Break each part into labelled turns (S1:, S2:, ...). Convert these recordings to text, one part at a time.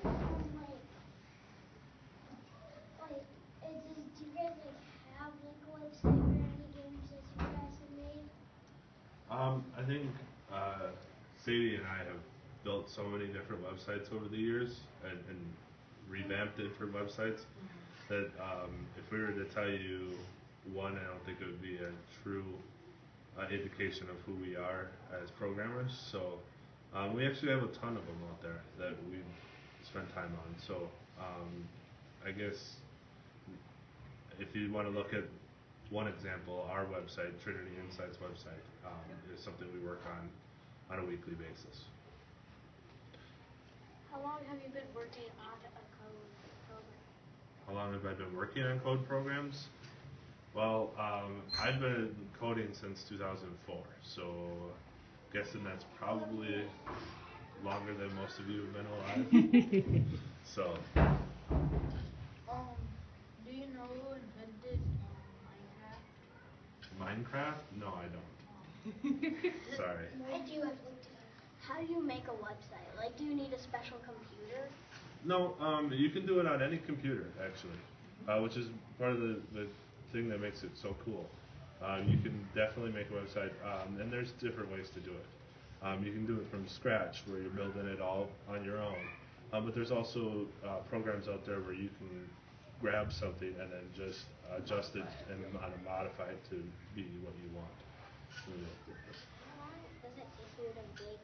S1: Do you guys have a website or any games that you guys have made?
S2: I think Sadie and I have built so many different websites over the years and revamped different websites that if we were to tell you one, I don't think it would be a true indication of who we are as programmers. So we actually have a ton of them out there that we've spent time on. So I guess if you want to look at one example, our website, Trinity Insights website, is something we work on a weekly basis.
S1: How long have you been working on a code program?
S2: How long have I been working on code programs? Well, I've been coding since 2004, so guessing that's probably longer than most of you have been alive. So.
S1: Do you know who invented Minecraft?
S2: Minecraft? No, I don't. Sorry.
S1: I do have looked it up. How do you make a website? Like, do you need a special computer?
S2: No, you can do it on any computer, actually, which is part of the thing that makes it so cool. You can definitely make a website, and there's different ways to do it. You can do it from scratch, where you're building it all on your own. But there's also programs out there where you can grab something and then just adjust it and modify it to be what you want.
S1: How long does it take you to make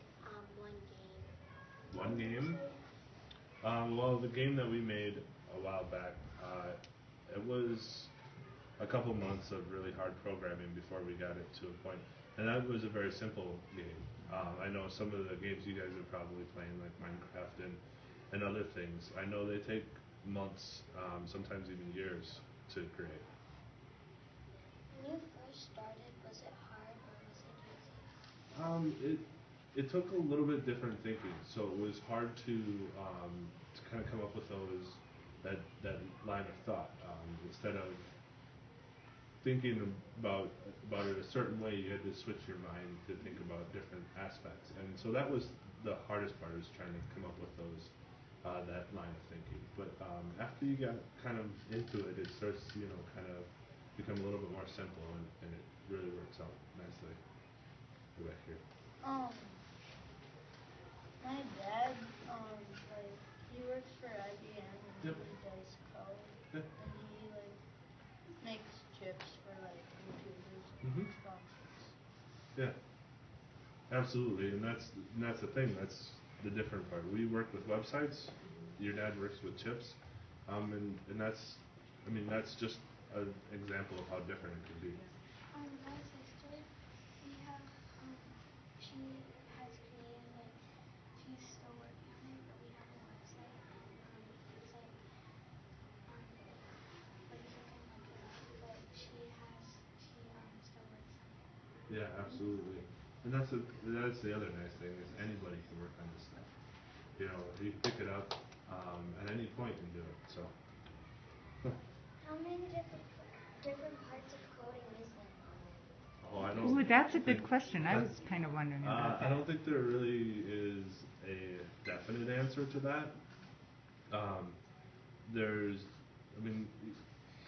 S1: one game?
S2: One game? Well, the game that we made a while back, it was a couple months of really hard programming before we got it to a point. And that was a very simple game. I know some of the games you guys are probably playing, like Minecraft and other things, I know they take months, sometimes even years to create.
S1: When you first started, was it hard or was it easy?
S2: It took a little bit different thinking, so it was hard to kind of come up with that line of thought. Instead of thinking about it a certain way, you had to switch your mind to think about different aspects, and so that was the hardest part, is trying to come up with that line of thinking. But after you got kind of into it, it starts kind of become a little bit more simple, and it really works out nicely. Go back here.
S1: My dad, he works for IBM and
S2: Yep.
S1: he does code.
S2: Yeah.
S1: And he makes chips for computers
S2: Mhm.
S1: and phone chips.
S2: Yeah. Absolutely, and that's the thing. That's the different part. We work with websites. Your dad works with chips, and that's just an example of how different it could be.
S1: My sister, we have, she has created, she's still working on it, but we have a website. It's but you can look it up, but she still works on it.
S2: Yeah, absolutely, and that's the other nice thing, is anybody can work on this stuff. You pick it up at any point and do it. So.
S1: How many different parts of coding is there?
S2: Oh, I don't.
S3: Ooh, that's a good question. I was kind of wondering about that.
S2: I don't think there really is a definite answer to that. There's, I mean,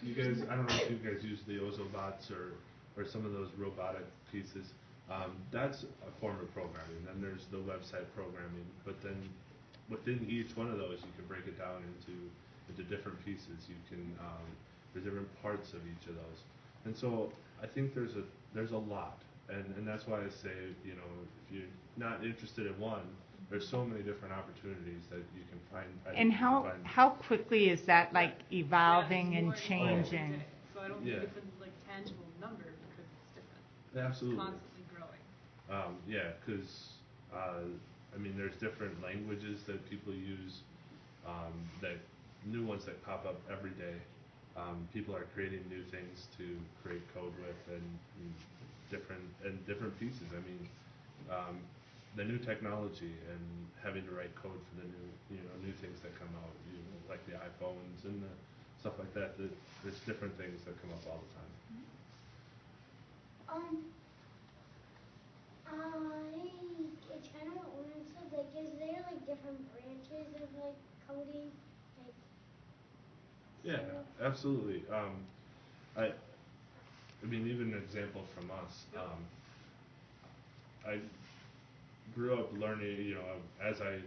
S2: you guys, I don't know if you guys use the Ozobots or some of those robotic pieces. That's a form of programming. Then there's the website programming, but then within each one of those, you can break it down into different pieces. There's different parts of each of those, and so I think there's a lot, and that's why I say, if you're not interested in one, there's so many different opportunities that you can find.
S3: And how quickly is that evolving and changing?
S4: So I don't think it's a tangible number, because it's different.
S2: Absolutely.
S4: It's constantly growing.
S2: Yeah, because there's different languages that people use, that new ones that pop up every day. People are creating new things to create code with, and different pieces. The new technology and having to write code for the new things that come out, like the iPhones and the stuff like that. There's different things that come up all the time.
S1: It's kind of what Lauren said. Like, is there like different branches of like coding? Like,
S2: Yeah, absolutely. I mean, even an example from us. I grew up learning, as I